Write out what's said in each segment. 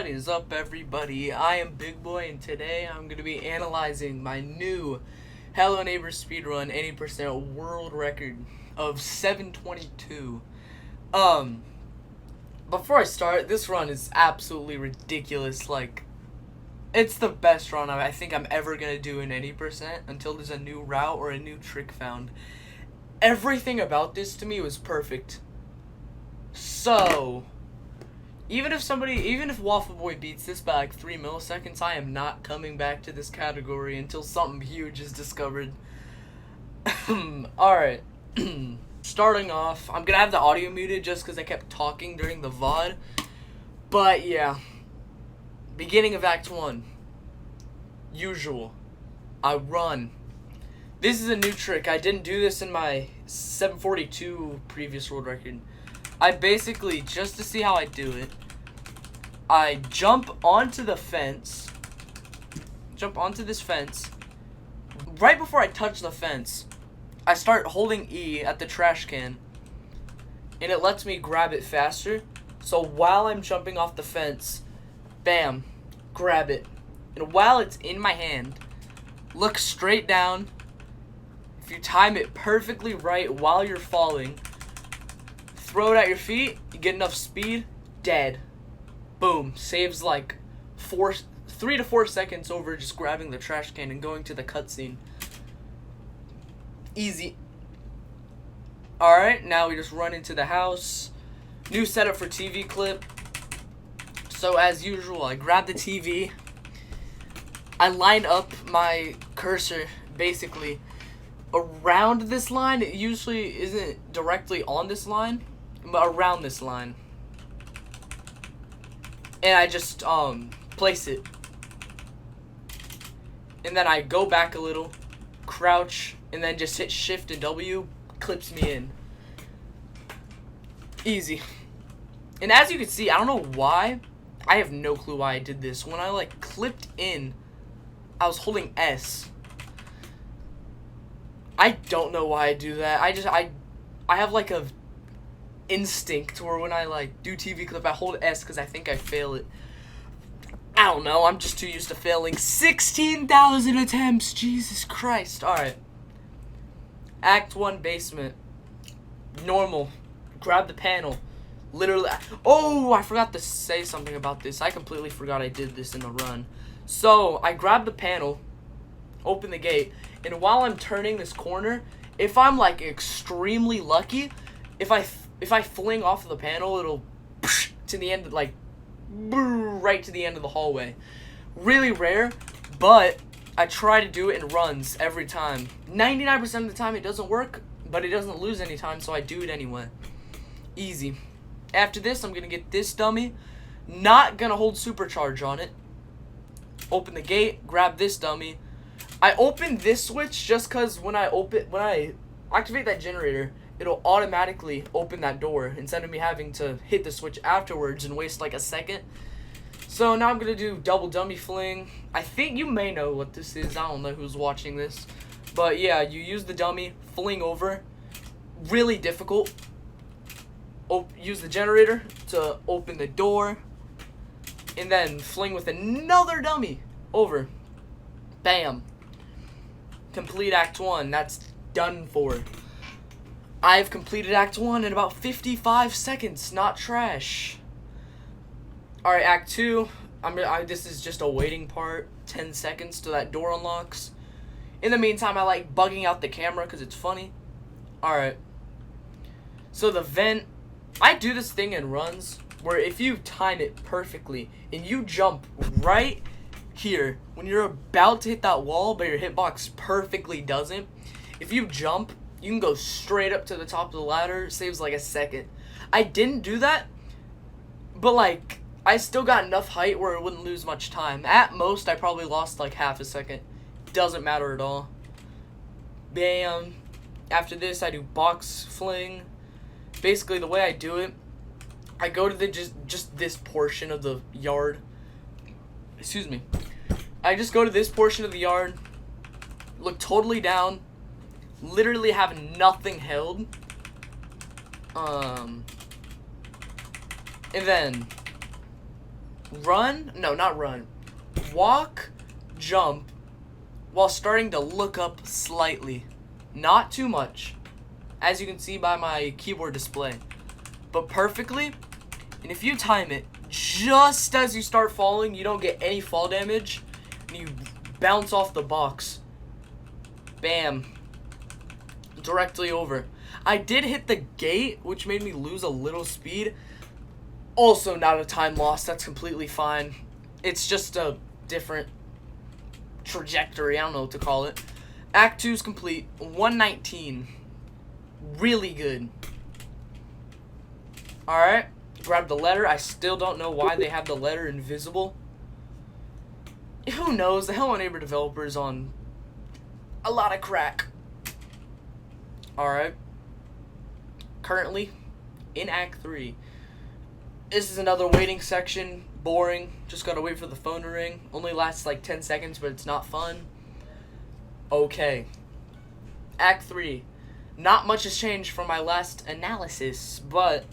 What is up, everybody? I am BigBoi, and today I'm going to be analyzing my new Hello Neighbor speedrun 80% world record of 722. Before I start, this run is absolutely ridiculous. Like, it's the best run I think I'm ever going to do in 80% until there's a new route or a new trick found. Everything about this to me was perfect. So, even if Waffle Boy beats this by like 3 milliseconds, I am not coming back to this category until something huge is discovered. Alright. Starting off, I'm gonna have the audio muted just because I kept talking during the VOD. But yeah. Beginning of Act 1. Usual. I run. This is a new trick. I didn't do this in my 742 previous world record. I basically, just to see how I do it, I jump onto the fence, jump onto this fence. Right before I touch the fence, I start holding E at the trash can, and it lets me grab it faster. So while I'm jumping off the fence, bam, grab it. And while it's in my hand, look straight down. If you time it perfectly right while you're falling, throw it at your feet, you get enough speed, dead. Boom. Saves like 3 to 4 seconds over just grabbing the trash can and going to the cutscene. Easy. Alright, now we just run into the house. New setup for TV clip. So as usual, I grab the TV. I line up my cursor basically around this line. It usually isn't directly on this line, but around this line. And I just place it. And then I go back a little, crouch, and then just hit shift and W, clips me in. Easy. And as you can see, I don't know why, I have no clue why I did this. When I like clipped in, I was holding S. I don't know why I do that. I have like a instinct where when I like do TV clip, I hold S because I think I fail it. I don't know, I'm just too used to failing 16,000 attempts. Jesus Christ. Alright. Act 1 basement. Normal. Grab the panel. Literally. Oh, I forgot to say something about this. I completely forgot I did this in the run. So, I grab the panel, open the gate, and while I'm turning this corner, if I'm like extremely lucky, if I fling off of the panel, it'll to the end, like right to the end of the hallway. Really rare, but I try to do it in runs every time. 99% of the time it doesn't work, but it doesn't lose any time, so I do it anyway. Easy. After this, I'm gonna get this dummy. Not gonna hold supercharge on it. Open the gate, grab this dummy. I open this switch just cause when I activate that generator, it'll automatically open that door instead of me having to hit the switch afterwards and waste like a second. So now I'm gonna do double dummy fling. I think you may know what this is. I don't know who's watching this. But yeah, you use the dummy, fling over. Really difficult. Use the generator to open the door. And then fling with another dummy over. Bam. Complete Act 1. That's done for. I've completed Act 1 in about 55 seconds. Not trash. Alright, Act 2. This is just a waiting part. 10 seconds till that door unlocks. In the meantime, I like bugging out the camera because it's funny. Alright. So the vent. I do this thing in runs where if you time it perfectly and you jump right here when you're about to hit that wall but your hitbox perfectly doesn't, if you jump, you can go straight up to the top of the ladder. It saves like a second. I didn't do that, but like I still got enough height where it wouldn't lose much time. At most, I probably lost like half a second. Doesn't matter at all. Bam. After this, I do box fling. Basically, the way I do it, I go to the just this portion of the yard. Excuse me. I just go to this portion of the yard, look totally down, literally have nothing held. And then run, no, not run, walk, jump, while starting to look up slightly. Not too much, as you can see by my keyboard display, but perfectly. And if you time it, just as you start falling, you don't get any fall damage, and you bounce off the box. Bam. Directly over. I did hit the gate, which made me lose a little speed. Also not a time loss, that's completely fine. It's just a different trajectory, I don't know what to call it. Act 2 is complete, 119. Really good. Alright, grab the letter. I still don't know why they have the letter invisible. Who knows, the Hello Neighbor developers on a lot of crack. Alright. Currently, in Act 3. This is another waiting section. Boring. Just gotta wait for the phone to ring. Only lasts like 10 seconds, but it's not fun. Okay. Act 3. Not much has changed from my last analysis, but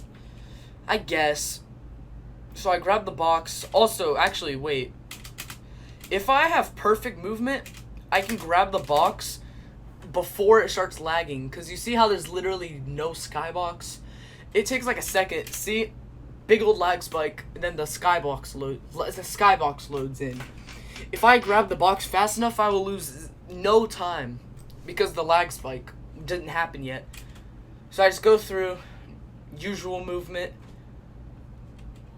I guess. So I grab the box. Also, actually, wait. If I have perfect movement, I can grab the box before it starts lagging. Because you see how there's literally no skybox? It takes like a second. See? Big old lag spike, and then the skybox loads in. If I grab the box fast enough, I will lose no time because the lag spike didn't happen yet. So I just go through usual movement.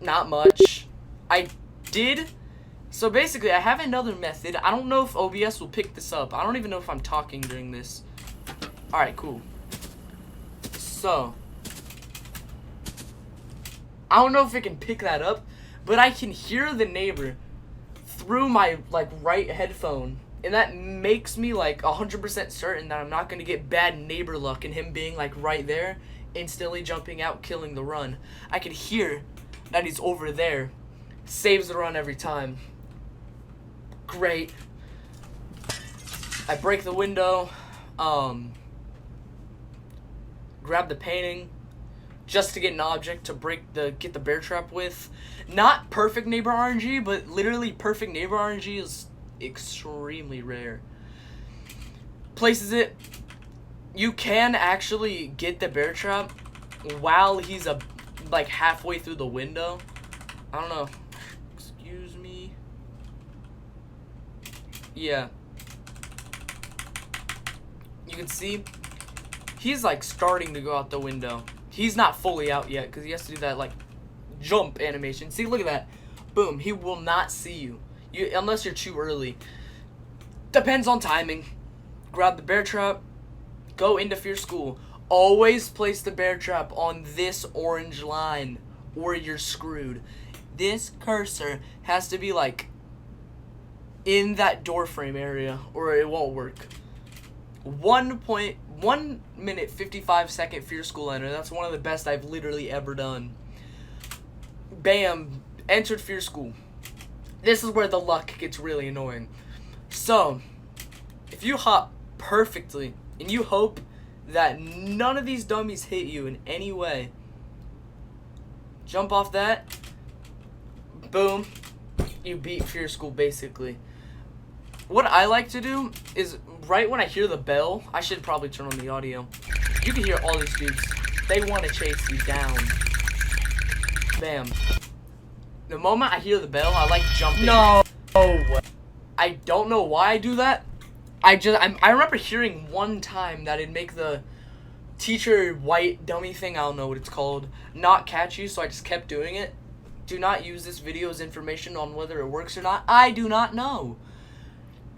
Not much. So basically, I have another method. I don't know if OBS will pick this up. I don't even know if I'm talking during this. Alright, cool. So I don't know if it can pick that up, but I can hear the neighbor through my right headphone, and that makes me 100% certain that I'm not gonna get bad neighbor luck and him being right there, instantly jumping out, killing the run. I can hear that he's over there. Saves the run every time. Great. I break the window, grab the painting, just to get an object to get the bear trap with. Not perfect neighbor RNG, but literally perfect neighbor RNG is extremely rare. Places it. You can actually get the bear trap while he's halfway through the window. I don't know. Excuse me. Yeah. You can see he's starting to go out the window. He's not fully out yet because he has to do that jump animation. See, look at that. Boom. He will not see you. Unless you're too early. Depends on timing. Grab the bear trap. Go into Fear School. Always place the bear trap on this orange line or you're screwed. This cursor has to be in that door frame area or it won't work. 1 minute 55 second Fear School enter. That's one of the best I've literally ever done. Bam. Entered Fear School. This is where the luck gets really annoying. So, if you hop perfectly and you hope that none of these dummies hit you in any way, jump off that. Boom. You beat Fear School basically. What I like to do is right when I hear the bell, I should probably turn on the audio. You can hear all these dudes. They want to chase you down. Bam. The moment I hear the bell, I like jumping. No. I don't know why I do that. I remember hearing one time that it'd make the teacher white dummy thing, I don't know what it's called, not catch you, so I just kept doing it. Do not use this video as information on whether it works or not. I do not know.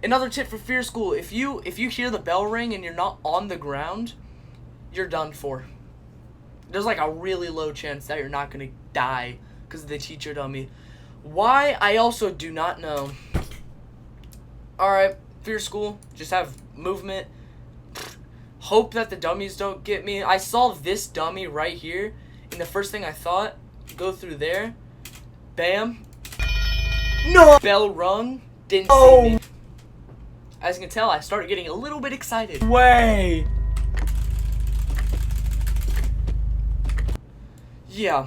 Another tip for Fear School, if you hear the bell ring and you're not on the ground, you're done for. There's a really low chance that you're not going to die because of the teacher dummy. Why? I also do not know. Alright, Fear School, just have movement. Hope that the dummies don't get me. I saw this dummy right here, and the first thing I thought, go through there. Bam. No! Bell rung, didn't see me. As you can tell, I started getting a little bit excited. Way. Yeah.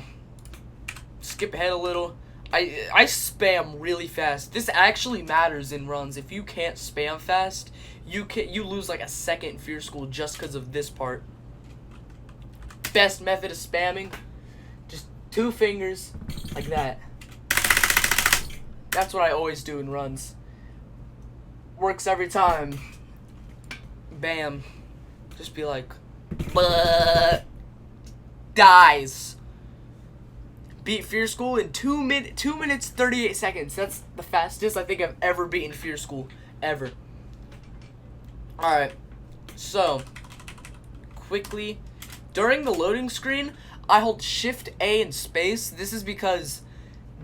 Skip ahead a little. I spam really fast. This actually matters in runs. If you can't spam fast, you lose like a second in Fear School just because of this part. Best method of spamming, just 2 fingers like that. That's what I always do in runs. Works every time. Bam. Just be like, dies. Beat Fear School in 2 minutes 38 seconds. That's the fastest I think I've ever beaten Fear School ever. All right. So, quickly, during the loading screen, I hold Shift A and space. This is because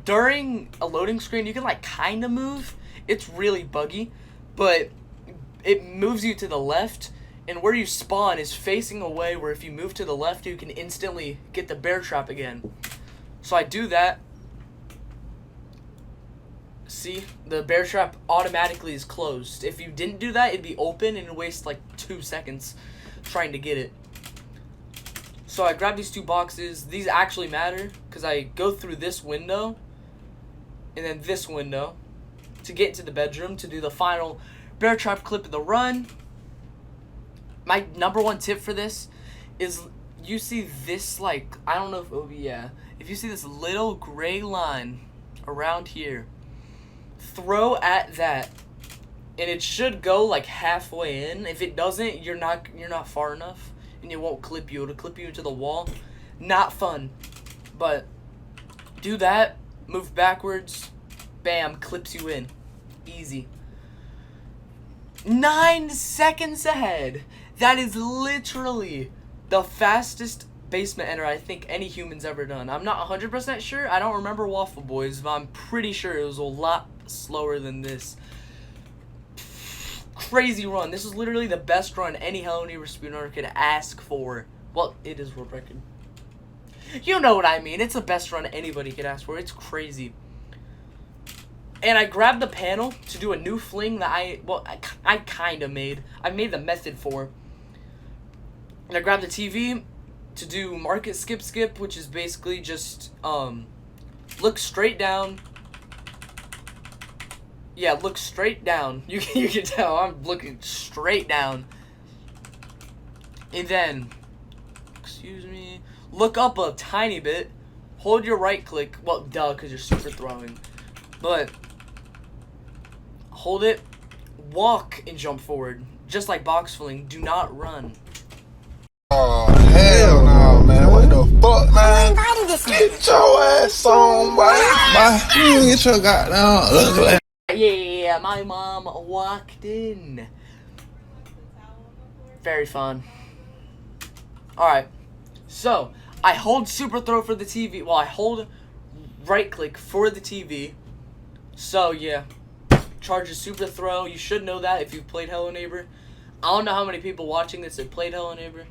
during a loading screen, you can like kind of move. It's really buggy, but it moves you to the left, and where you spawn is facing away, where if you move to the left, you can instantly get the bear trap again. So I do that. See, the bear trap automatically is closed. If you didn't do that, it'd be open and it'd waste like 2 seconds trying to get it. So I grab these 2 boxes. These actually matter because I go through this window and then this window to get into the bedroom to do the final bear trap clip of the run. My number 1 tip for this is, you see this, like, I don't know if it'll be, yeah. If you see this little gray line around here, throw at that, and it should go like halfway in. If it doesn't, you're not far enough, and it won't clip you. It'll clip you into the wall. Not fun, but do that. Move backwards. Bam, clips you in. Easy. 9 seconds ahead. That is literally the fastest basement enter I think any human's ever done. I'm not 100% sure. I don't remember Waffle Boys, but I'm pretty sure it was a lot slower than this. Crazy run. This is literally the best run any Hello Neighbor speedrunner could ask for. Well, it is world record. You know what I mean. It's the best run anybody could ask for. It's crazy. And I grabbed the panel to do a new fling that I kind of made. I made the method for. And I grabbed the TV to do market skip, which is basically just look straight down. Yeah, look straight down. You can tell I'm looking straight down. And then, excuse me, look up a tiny bit. Hold your right click. Well, duh, because you're super throwing. But hold it, walk, and jump forward. Just like box fling. Do not run. Oh, hell no, man. What the fuck, man? Get your ass on, boy. You get your goddamn ugly. Yeah, my mom walked in. Very fun. Alright, so I hold super throw for the TV. Well, I hold right click for the TV. So, yeah. Charges super throw. You should know that if you've played Hello Neighbor. I don't know how many people watching this have played Hello Neighbor.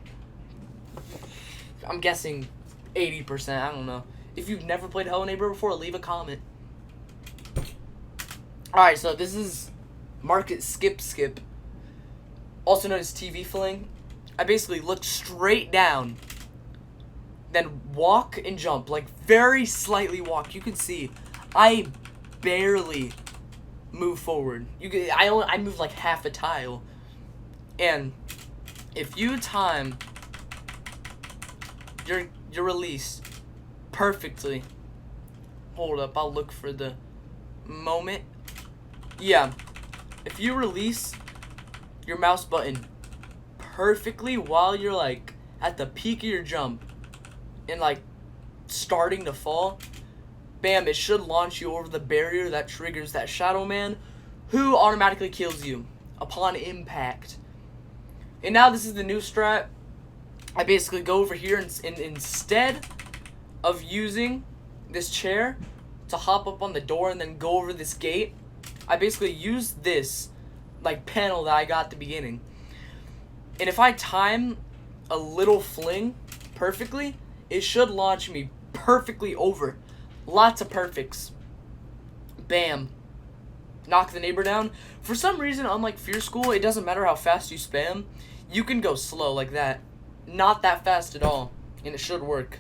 I'm guessing 80%. I don't know. If you've never played Hello Neighbor before, leave a comment. Alright, so this is market skip. Also known as TV fling. I basically look straight down. Then walk and jump. Like, very slightly walk. You can see I barely move forward. I move like half a tile. And if you time your release perfectly, hold up, I'll look for the moment. Yeah, if you release your mouse button perfectly while you're like at the peak of your jump and like starting to fall, bam, it should launch you over the barrier that triggers that Shadow Man, who automatically kills you upon impact. And now this is the new strat. I basically go over here and instead of using this chair to hop up on the door and then go over this gate, I basically use this like panel that I got at the beginning. And if I time a little fling perfectly, it should launch me perfectly over. Lots of perfects. Bam. Knock the neighbor down. For some reason, unlike Fear School, it doesn't matter how fast you spam. You can go slow like that. Not that fast at all. And it should work.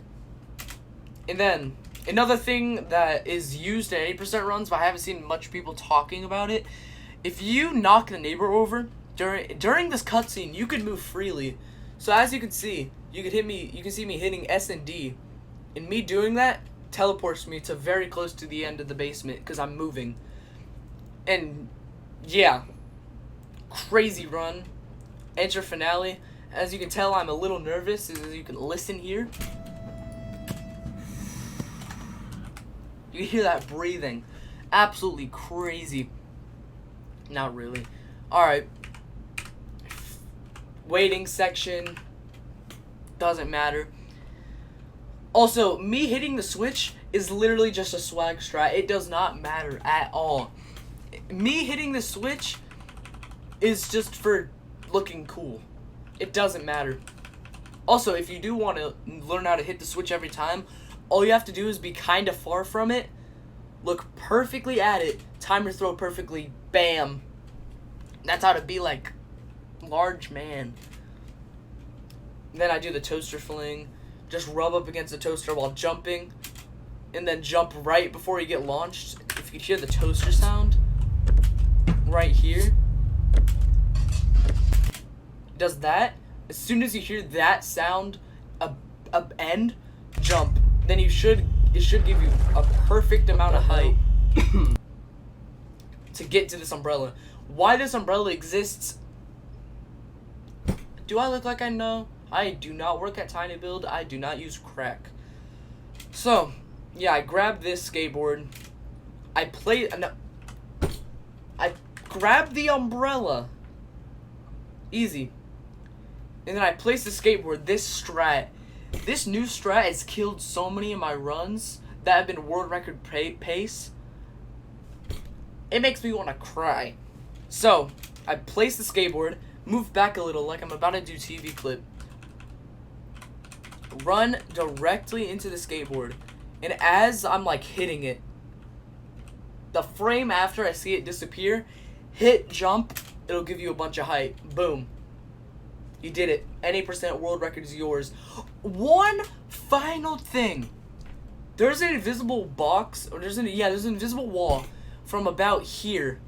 And then, Another thing that is used in 80% runs, but I haven't seen much people talking about it. If you knock the neighbor over during this cutscene, you can move freely. So as you can see, you can see me hitting S and D, and me doing that teleports me to very close to the end of the basement because I'm moving. And yeah, crazy run. Enter finale. As you can tell, I'm a little nervous, as you can listen here. You hear that breathing. Absolutely crazy. Not really. Alright. Waiting section. Doesn't matter. Also, me hitting the switch is literally just a swag strat. It does not matter at all. Me hitting the switch is just for looking cool. It doesn't matter. Also, if you do want to learn how to hit the switch every time, all you have to do is be kind of far from it, look perfectly at it, time your throw perfectly, bam. That's how to be like large man. Then I do the toaster fling, just rub up against the toaster while jumping, and then jump right before you get launched. If you hear the toaster sound, right here, does that. As soon as you hear that sound, end, jump. Then it should give you a perfect amount of height to get to this umbrella. Why this umbrella exists? Do I look like I know? I do not work at Tiny Build. I do not use crack. So, yeah, I grabbed this skateboard. I grabbed the umbrella. Easy. And then I placed the skateboard. This new strat has killed so many of my runs that have been world record pace. It makes me want to cry. So, I placed the skateboard, moved back a little like I'm about to do TV clip, run directly into the skateboard, and as I'm like hitting it, the frame after I see it disappear, hit jump, it'll give you a bunch of height. Boom. You did it. Any percent world record is yours. One final thing. There's an invisible box, or there's an invisible wall from about here,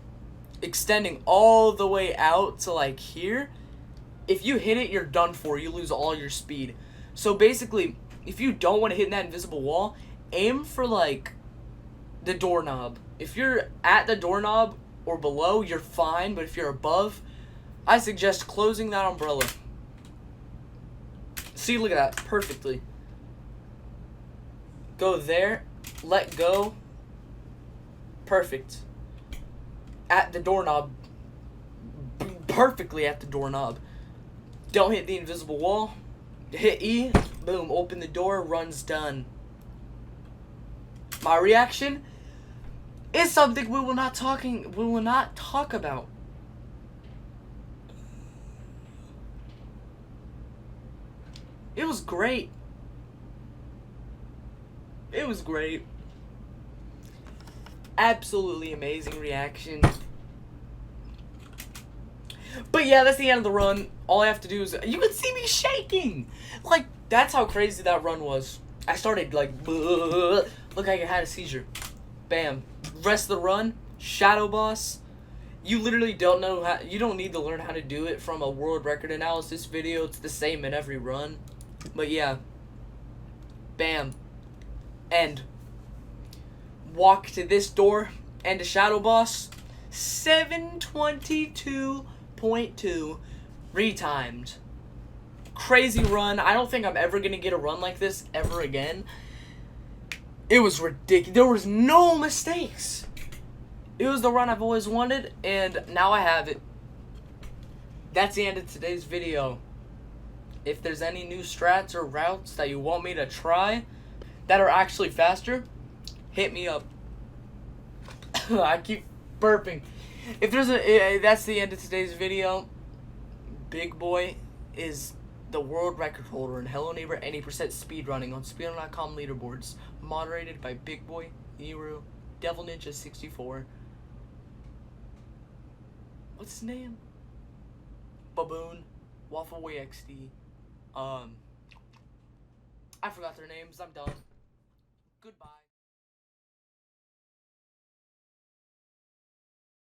extending all the way out to like here. If you hit it, you're done for. You lose all your speed. So basically, if you don't want to hit that invisible wall, aim for like the doorknob. If you're at the doorknob or below, you're fine. But if you're above, I suggest closing that umbrella. See, look at that. Perfectly. Go there. Let go. Perfect. At the doorknob. Perfectly at the doorknob. Don't hit the invisible wall. Hit E. Boom. Open the door. Run's done. My reaction is something we will not talk about. It was great. It was great. Absolutely amazing reaction. But yeah, that's the end of the run. All I have to do is, you can see me shaking. Like, that's how crazy that run was. I started like, look like I had a seizure. Bam. Rest of the run, Shadow Boss. You literally don't know how, you don't need to learn how to do it from a world record analysis video. It's the same in every run. But yeah. Bam. End. Walk to this door and a Shadow Boss. 722.2 retimed. Crazy run. I don't think I'm ever gonna get a run like this ever again. It was ridiculous. There was no mistakes. It was the run I've always wanted, and now I have it. That's the end of today's video. If there's any new strats or routes that you want me to try that are actually faster, hit me up. I keep burping. If there's that's the end of today's video. BigBoi is the world record holder in Hello Neighbor 80% speedrunning on speedrun.com leaderboards, moderated by BigBoi, Eru, Devil Ninja 64. What's his name? Baboon, Waffleboy XD. I forgot their names. I'm done. Goodbye.